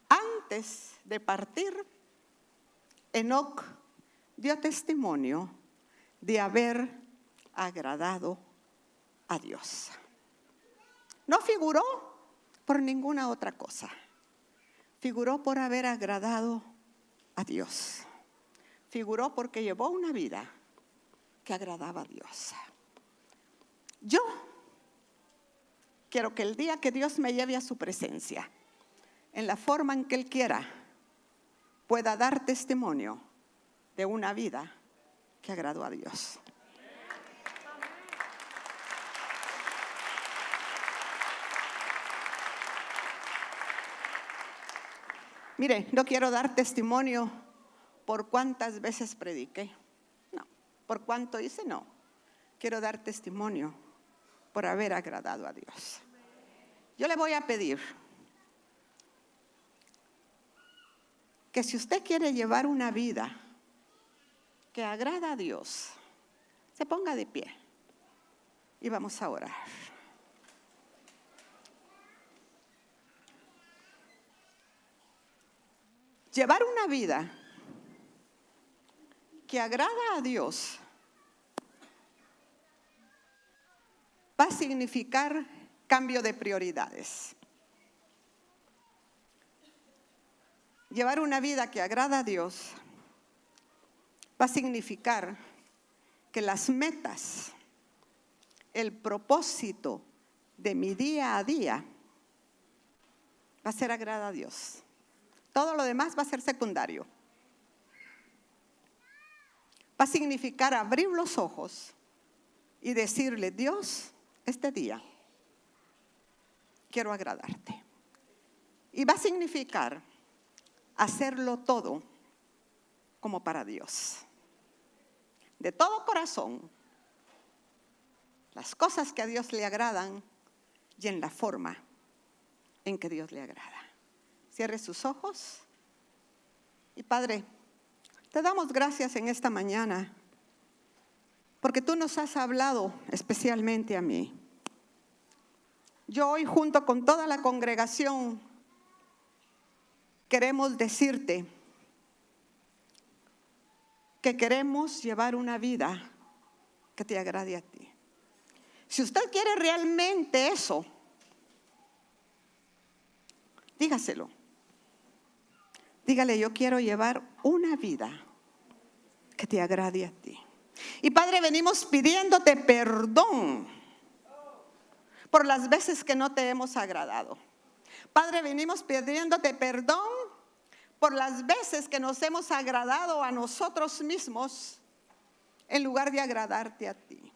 Antes de partir, Enoc dio testimonio de haber agradado a Dios. No figuró por ninguna otra cosa. Figuró por haber agradado a Dios. Figuró porque llevó una vida que agradaba a Dios. Yo quiero que el día que Dios me lleve a su presencia, en la forma en que Él quiera, pueda dar testimonio de una vida que agradó a Dios. Mire, no quiero dar testimonio por cuántas veces prediqué. No. ¿Por cuánto hice? No. Quiero dar testimonio por haber agradado a Dios. Yo le voy a pedir que si usted quiere llevar una vida que agrada a Dios, se ponga de pie y vamos a orar. Llevar una vida que agrada a Dios va a significar cambio de prioridades. Llevar una vida que agrada a Dios va a significar que las metas, el propósito de mi día a día va a ser agrada a Dios. Todo lo demás va a ser secundario. Va a significar abrir los ojos y decirle: Dios, este día quiero agradarte. Y va a significar hacerlo todo como para Dios. De todo corazón, las cosas que a Dios le agradan y en la forma en que Dios le agrada. Cierre sus ojos. Y Padre, te damos gracias en esta mañana porque tú nos has hablado especialmente a mí. Yo hoy, junto con toda la congregación, queremos decirte que queremos llevar una vida que te agrade a ti. Si usted quiere realmente eso, dígaselo. Dígale: yo quiero llevar una vida que te agrade a ti. Y Padre, venimos pidiéndote perdón por las veces que no te hemos agradado. Padre, venimos pidiéndote perdón por las veces que nos hemos agradado a nosotros mismos en lugar de agradarte a ti.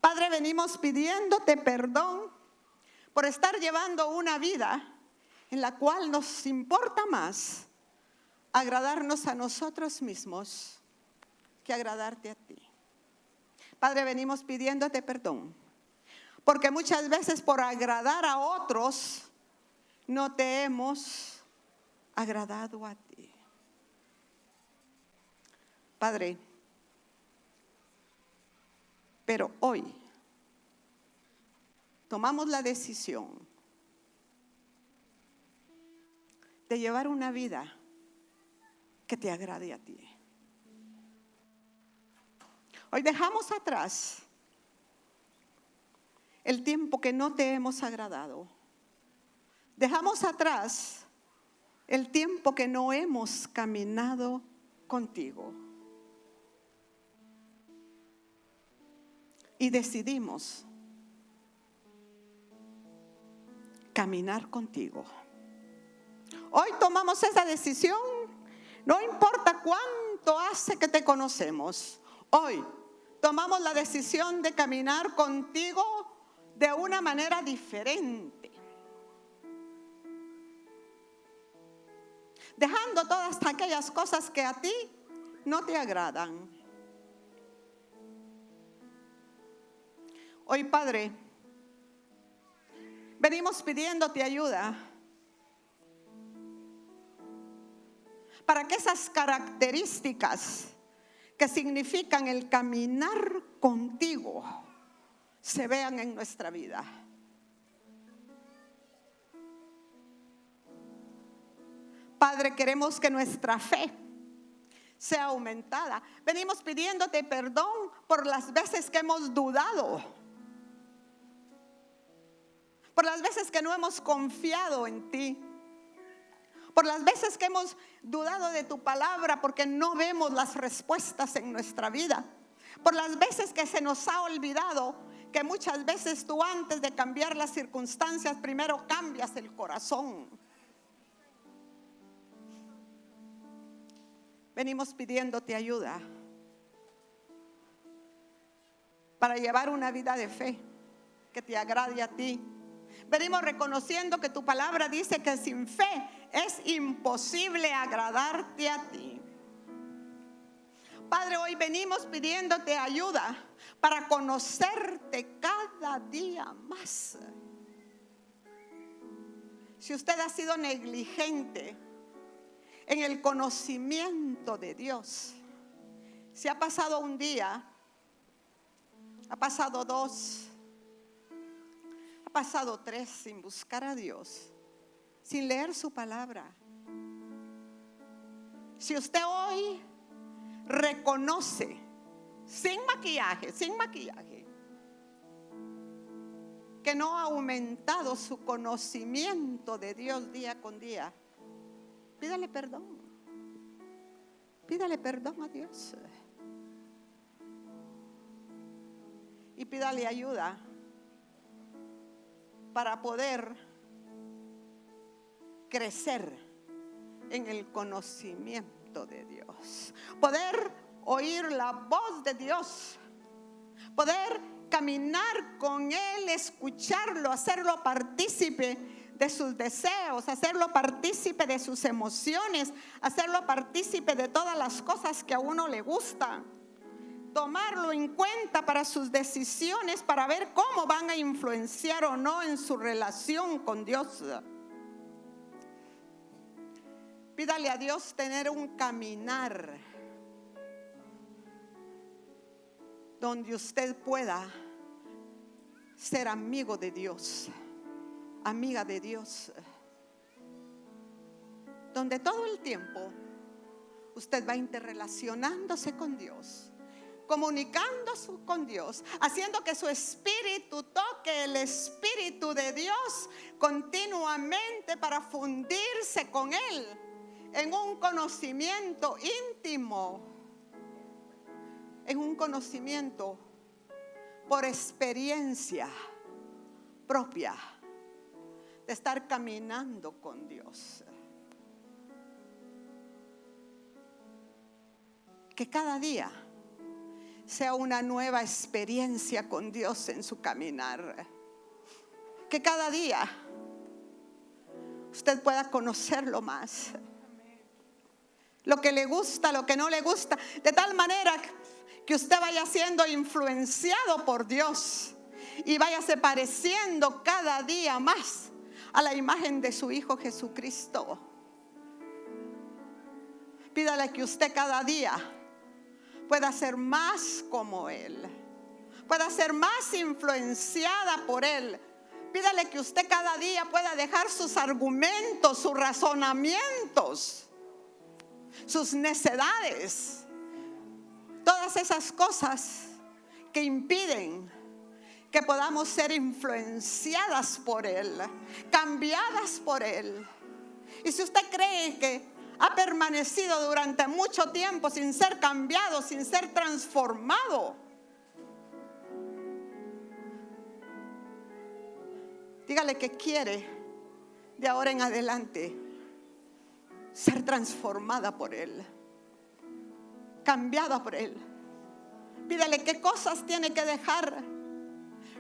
Padre, venimos pidiéndote perdón por estar llevando una vida en la cual nos importa más agradarnos a nosotros mismos que agradarte a ti. Padre, venimos pidiéndote perdón porque muchas veces por agradar a otros no te hemos agradado a ti. Padre, pero hoy tomamos la decisión de llevar una vida que te agrade a ti. Hoy dejamos atrás el tiempo que no te hemos agradado. Dejamos atrás el tiempo que no hemos caminado contigo. Y decidimos caminar contigo. Hoy tomamos esa decisión, no importa cuánto hace que te conocemos. Hoy tomamos la decisión de caminar contigo de una manera diferente. Dejando todas aquellas cosas que a ti no te agradan. Hoy, Padre, venimos pidiéndote ayuda para que esas características que significan el caminar contigo se vean en nuestra vida. Padre, queremos que nuestra fe sea aumentada. Venimos pidiéndote perdón por las veces que hemos dudado, por las veces que no hemos confiado en ti, por las veces que hemos dudado de tu palabra porque no vemos las respuestas en nuestra vida, por las veces que se nos ha olvidado que muchas veces tú, antes de cambiar las circunstancias, primero cambias el corazón. Venimos pidiéndote ayuda para llevar una vida de fe que te agrade a ti. Venimos reconociendo que tu palabra dice que sin fe es imposible agradarte a ti. Padre, hoy venimos pidiéndote ayuda para conocerte cada día más. Si usted ha sido negligente en el conocimiento de Dios, si ha pasado un día, ha pasado 2, ha pasado 3 sin buscar a Dios, sin leer su palabra. Si usted hoy reconoce, sin maquillaje, que no ha aumentado su conocimiento de Dios día con día, pídale perdón. Pídale perdón a Dios. Y pídale ayuda para poder crecer en el conocimiento de Dios. Poder oír la voz de Dios. Poder caminar con Él, escucharlo, hacerlo partícipe de sus deseos, hacerlo partícipe de sus emociones, hacerlo partícipe de todas las cosas que a uno le gustan. Tomarlo en cuenta para sus decisiones, para ver cómo van a influenciar o no en su relación con Dios. Pídale a Dios tener un caminar donde usted pueda ser amigo de Dios, amiga de Dios, donde todo el tiempo usted va interrelacionándose con Dios, comunicándose con Dios, haciendo que su espíritu toque el espíritu de Dios continuamente para fundirse con Él en un conocimiento íntimo, en un conocimiento por experiencia propia de estar caminando con Dios. Que cada día sea una nueva experiencia con Dios en su caminar. Que cada día usted pueda conocerlo más. Lo que le gusta, lo que no le gusta, de tal manera que usted vaya siendo influenciado por Dios y váyase pareciendo cada día más a la imagen de su Hijo Jesucristo. Pídale que usted cada día pueda ser más como Él, pueda ser más influenciada por Él, Pídale que usted cada día pueda dejar sus argumentos, sus razonamientos, sus necedades, todas esas cosas que impiden que podamos ser influenciadas por Él, cambiadas por Él. Y si usted cree que ha permanecido durante mucho tiempo sin ser cambiado, sin ser transformado, dígale que quiere de ahora en adelante ser transformada por Él, cambiada por Él. Pídele qué cosas tiene que dejar,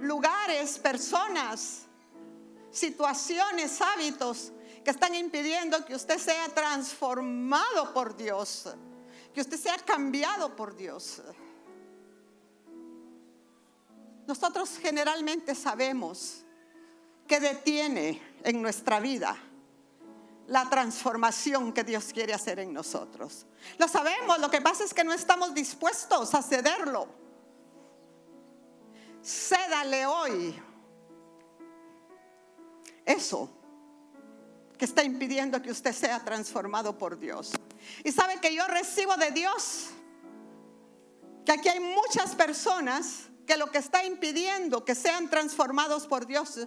lugares, personas, situaciones, hábitos que están impidiendo que usted sea transformado por Dios, que usted sea cambiado por Dios. Nosotros generalmente sabemos que detiene en nuestra vida la transformación que Dios quiere hacer en nosotros. Lo sabemos, lo que pasa es que no estamos dispuestos a cederlo. Cédale hoy eso que está impidiendo que usted sea transformado por Dios. Y sabe que yo recibo de Dios que aquí hay muchas personas que lo que está impidiendo que sean transformados por Dios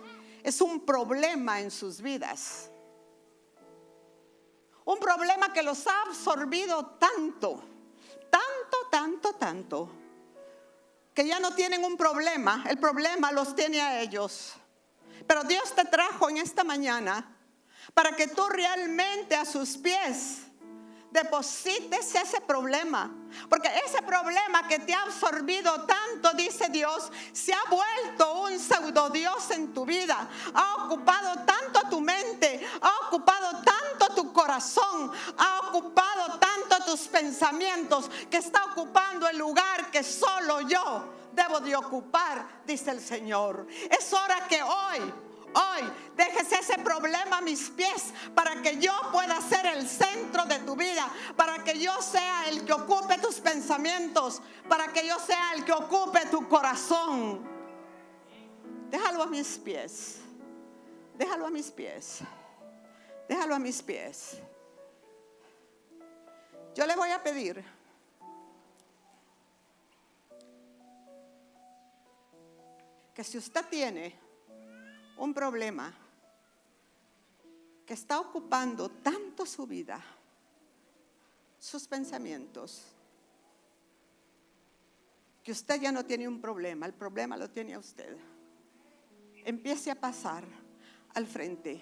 es un problema en sus vidas. Un problema que los ha absorbido tanto, que ya no tienen un problema. El problema los tiene a ellos. Pero Dios te trajo en esta mañana para que tú realmente a sus pies deposites ese problema. Porque ese problema que te ha absorbido tanto, dice Dios, se ha vuelto un pseudo Dios en tu vida. Ha ocupado tanto tu mente, ha ocupado tanto tu corazón, ha ocupado tanto tus pensamientos, que está ocupando el lugar que solo yo debo de ocupar, dice el Señor. Es hora que hoy dejes ese problema a mis pies para que yo pueda ser el centro de tu vida, para que yo sea el que ocupe tus pensamientos, para que yo sea el que ocupe tu corazón. Déjalo a mis pies. Déjalo a mis pies. Déjalo a mis pies. Yo le voy a pedir que si usted tiene un problema que está ocupando tanto su vida, sus pensamientos, que usted ya no tiene un problema, el problema lo tiene a usted, empiece a pasar al frente.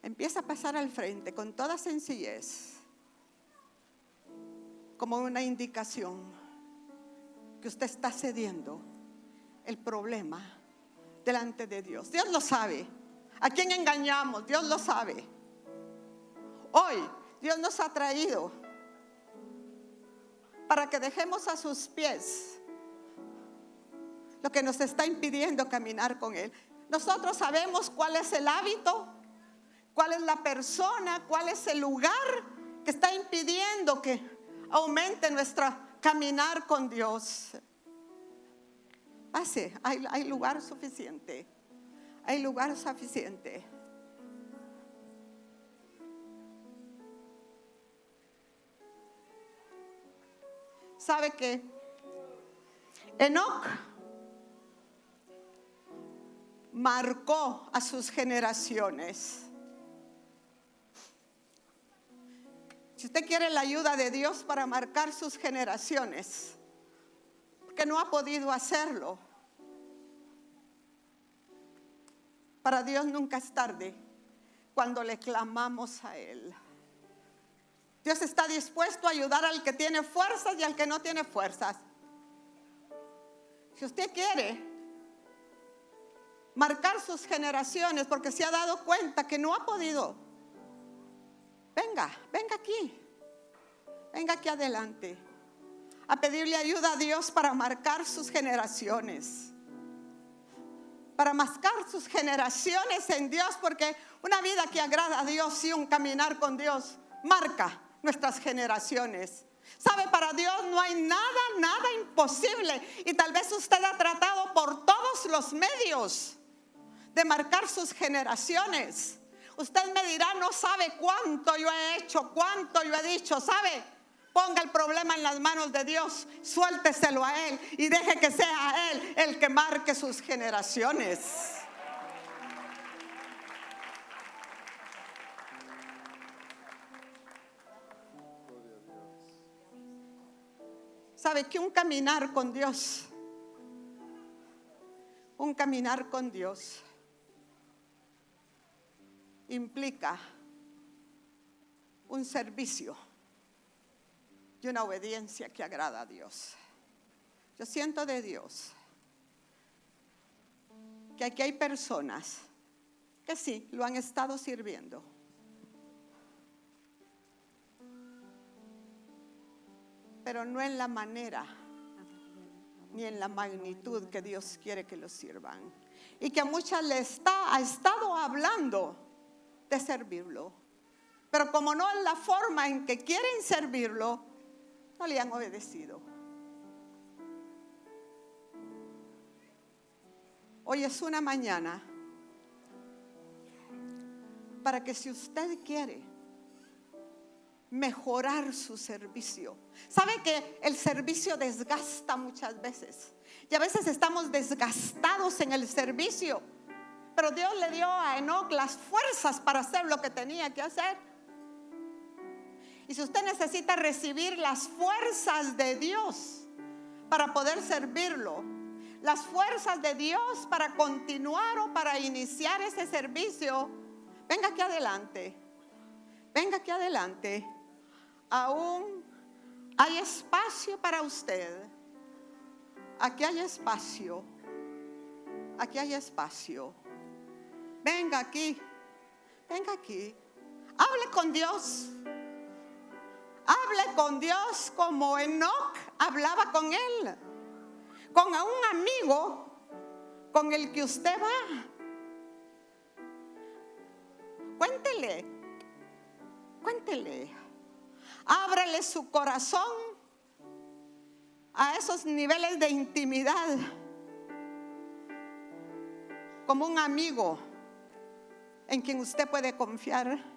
Empieza a pasar al frente con toda sencillez, como una indicación que usted está cediendo el problema delante de Dios. Dios lo sabe. ¿A quién engañamos? Dios lo sabe. Hoy Dios nos ha traído para que dejemos a sus pies lo que nos está impidiendo caminar con Él. Nosotros sabemos cuál es el hábito, cuál es la persona, cuál es el lugar que está impidiendo que aumente nuestro caminar con Dios. Hay lugar suficiente. Hay lugar suficiente. ¿Sabe qué? Enoc marcó a sus generaciones. Si usted quiere la ayuda de Dios para marcar sus generaciones, que no ha podido hacerlo, para Dios nunca es tarde cuando le clamamos a Él. Dios está dispuesto a ayudar al que tiene fuerzas y al que no tiene fuerzas. Si usted quiere marcar sus generaciones porque se ha dado cuenta que no ha podido, venga aquí adelante a pedirle ayuda a Dios para marcar sus generaciones, para marcar sus generaciones en Dios, porque una vida que agrada a Dios y un caminar con Dios marca nuestras generaciones. Sabe, para Dios no hay nada imposible, y tal vez usted ha tratado por todos los medios de marcar sus generaciones. Usted me dirá, no sabe cuánto yo he hecho, cuánto yo he dicho. ¿Sabe? Ponga el problema en las manos de Dios, suélteselo a Él y deje que sea Él el que marque sus generaciones. ¿Sabe que un caminar con Dios implica un servicio y una obediencia que agrada a Dios? Yo siento de Dios que aquí hay personas que sí, lo han estado sirviendo, pero no en la manera ni en la magnitud que Dios quiere que lo sirvan. Y que a muchas ha estado hablando de servirlo, pero como no es la forma en que quieren servirlo, no le han obedecido. Hoy es una mañana para que, si usted quiere mejorar su servicio, sabe que el servicio desgasta muchas veces, y a veces estamos desgastados en el servicio, pero Dios le dio a Enoc las fuerzas para hacer lo que tenía que hacer. Y si usted necesita recibir las fuerzas de Dios para poder servirlo, las fuerzas de Dios para continuar o para iniciar ese servicio, venga aquí adelante. Venga aquí adelante. Aún hay espacio para usted. Aquí hay espacio. Aquí hay espacio. Venga aquí. Venga aquí. Hable con Dios. Hable con Dios como Enoc hablaba con Él. Con un amigo con el que usted va. Cuéntele. Ábrale su corazón a esos niveles de intimidad, como un amigo en quien usted puede confiar.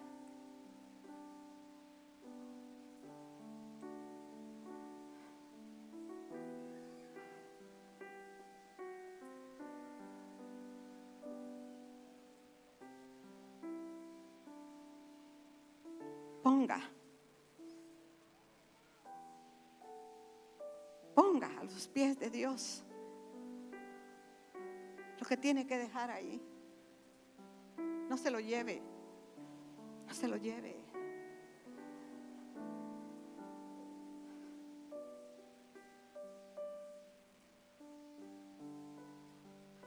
Ponga a los pies de Dios lo que tiene que dejar ahí. No se lo lleve. No se lo lleve.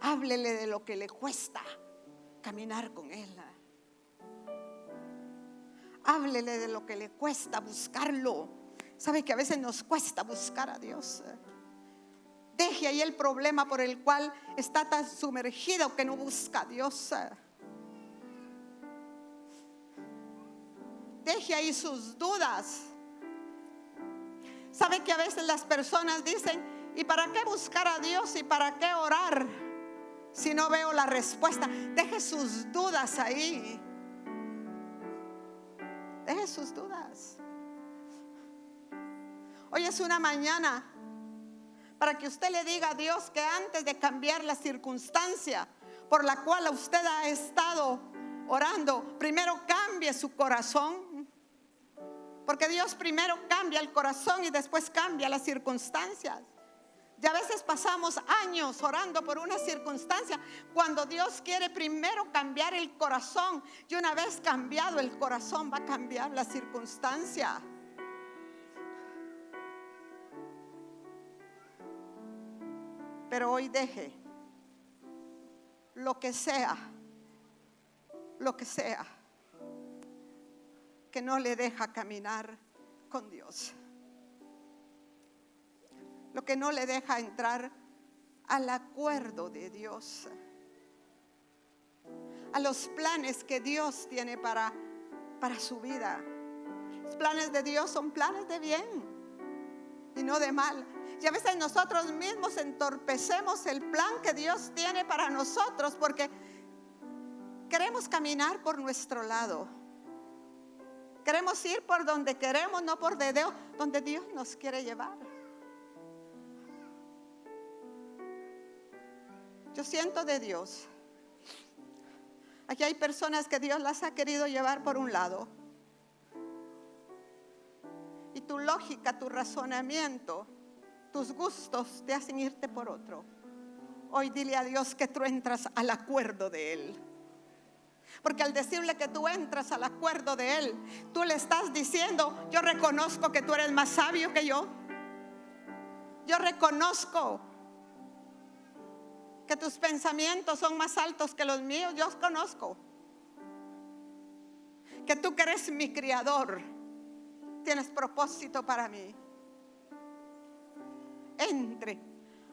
Háblele de lo que le cuesta caminar con Él. Háblele de lo que le cuesta buscarlo. Sabe que a veces nos cuesta buscar a Dios. Deje ahí el problema por el cual está tan sumergido que no busca a Dios. Deje ahí sus dudas. Sabe que a veces las personas dicen: ¿y para qué buscar a Dios? ¿Y para qué orar si no veo la respuesta? Deje sus dudas ahí. Deje sus dudas. Hoy es una mañana para que usted le diga a Dios que antes de cambiar la circunstancia por la cual usted ha estado orando, primero cambie su corazón. Porque Dios primero cambia el corazón y después cambia las circunstancias. Y a veces pasamos años orando por una circunstancia cuando Dios quiere primero cambiar el corazón. Y una vez cambiado el corazón, va a cambiar la circunstancia. Pero hoy deje lo que sea que no le deja caminar con Dios, lo que no le deja entrar al acuerdo de Dios, a los planes que Dios tiene para su vida. Los planes de Dios son planes de bien y no de mal. Y a veces nosotros mismos entorpecemos el plan que Dios tiene para nosotros porque Queremos caminar por nuestro lado. Queremos ir por donde queremos, no por donde Dios nos quiere llevar. Yo siento de Dios. Aquí hay personas que Dios las ha querido llevar por un lado. Y tu lógica, tu razonamiento, tus gustos te hacen irte por otro. Hoy dile a Dios que tú entras al acuerdo de Él. Porque al decirle que tú entras al acuerdo de Él, tú le estás diciendo: yo reconozco que tú eres más sabio que yo. Yo reconozco que tus pensamientos son más altos que los míos. Yo conozco que tú, que eres mi criador, tienes propósito para mí. Entre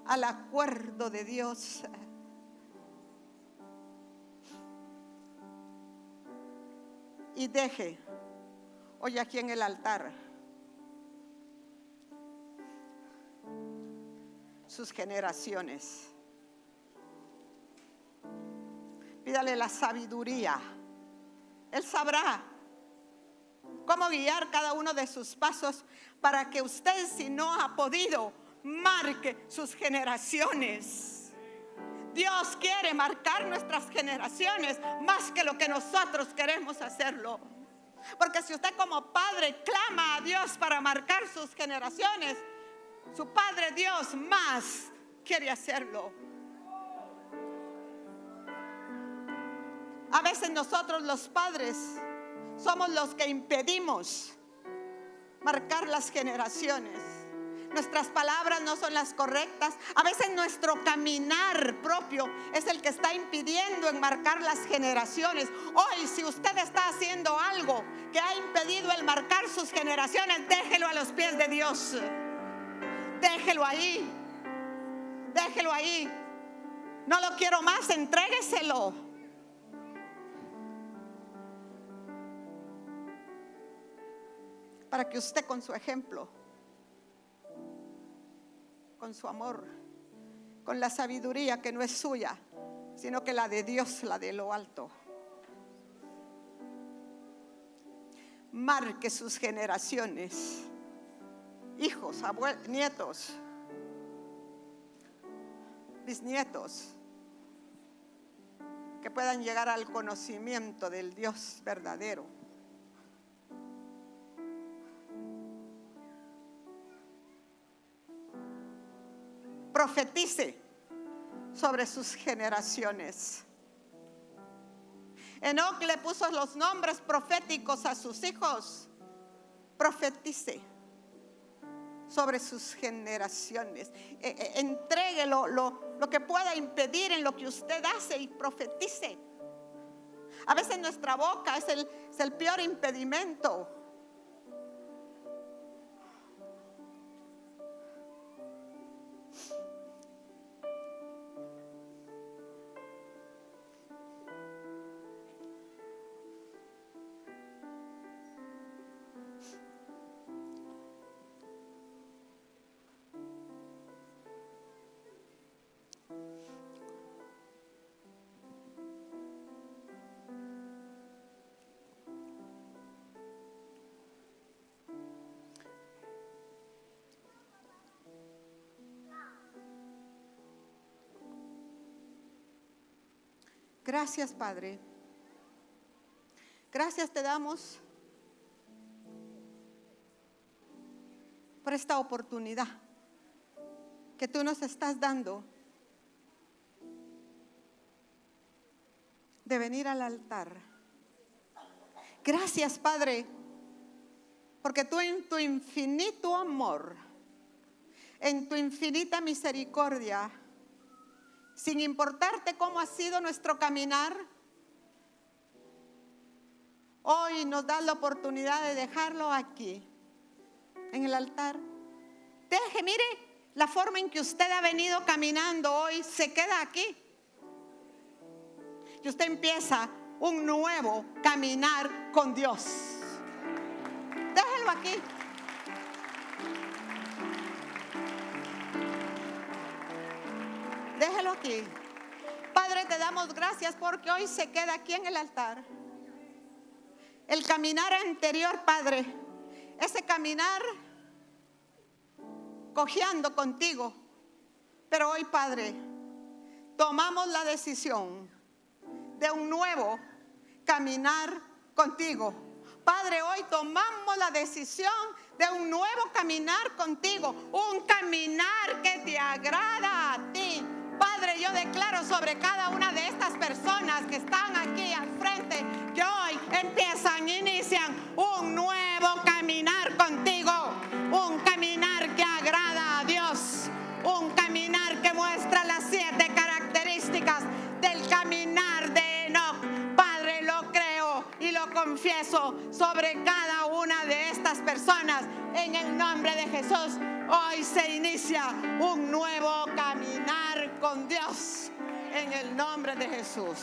al acuerdo de Dios. Y deje hoy aquí en el altar sus generaciones. Pídale la sabiduría. Él sabrá cómo guiar cada uno de sus pasos para que usted, si no ha podido, marque sus generaciones. Dios quiere marcar nuestras generaciones más que lo que nosotros queremos hacerlo. Porque si usted como padre clama a Dios para marcar sus generaciones, su Padre Dios más quiere hacerlo. A veces nosotros los padres somos los que impedimos marcar las generaciones. Nuestras palabras no son las correctas. A veces nuestro caminar propio es el que está impidiendo enmarcar las generaciones. Hoy, si usted está haciendo algo que ha impedido el marcar sus generaciones, déjelo a los pies de Dios. Déjelo ahí. Déjelo ahí. No lo quiero más, entrégueselo. Para que usted, con su ejemplo, con su amor, con la sabiduría que no es suya, sino que la de Dios, la de lo alto, marque sus generaciones, hijos, nietos, bisnietos, que puedan llegar al conocimiento del Dios verdadero. Profetice sobre sus generaciones. Enoc le puso los nombres proféticos a sus hijos. Profetice sobre sus generaciones. Entregue lo que pueda impedir en lo que usted hace y profetice. A veces nuestra boca es el peor impedimento. Gracias, Padre. Gracias te damos por esta oportunidad que tú nos estás dando de venir al altar. Gracias, Padre, porque tú, en tu infinito amor, en tu infinita misericordia, sin importarte cómo ha sido nuestro caminar, hoy nos das la oportunidad de dejarlo aquí, en el altar. Mire, la forma en que usted ha venido caminando hoy se queda aquí. Y usted empieza un nuevo caminar con Dios. Déjelo aquí. Déjelo aquí. Padre, Padre, te damos gracias porque hoy se queda aquí en el altar el caminar anterior, Padre, ese caminar cojeando contigo. Pero hoy, Padre, tomamos la decisión de un nuevo caminar contigo. Padre, hoy tomamos la decisión de un nuevo caminar contigo, un caminar que te agrada a ti. Padre, yo declaro sobre cada una de estas personas que están aquí al frente, que hoy inician un nuevo caminar contigo, un caminar que agrada a Dios, un caminar que muestra las 7 características del caminar de Enoc. Padre, lo creo y lo confieso sobre cada una de estas personas. En el nombre de Jesús, hoy se inicia un nuevo caminar con Dios. En el nombre de Jesús.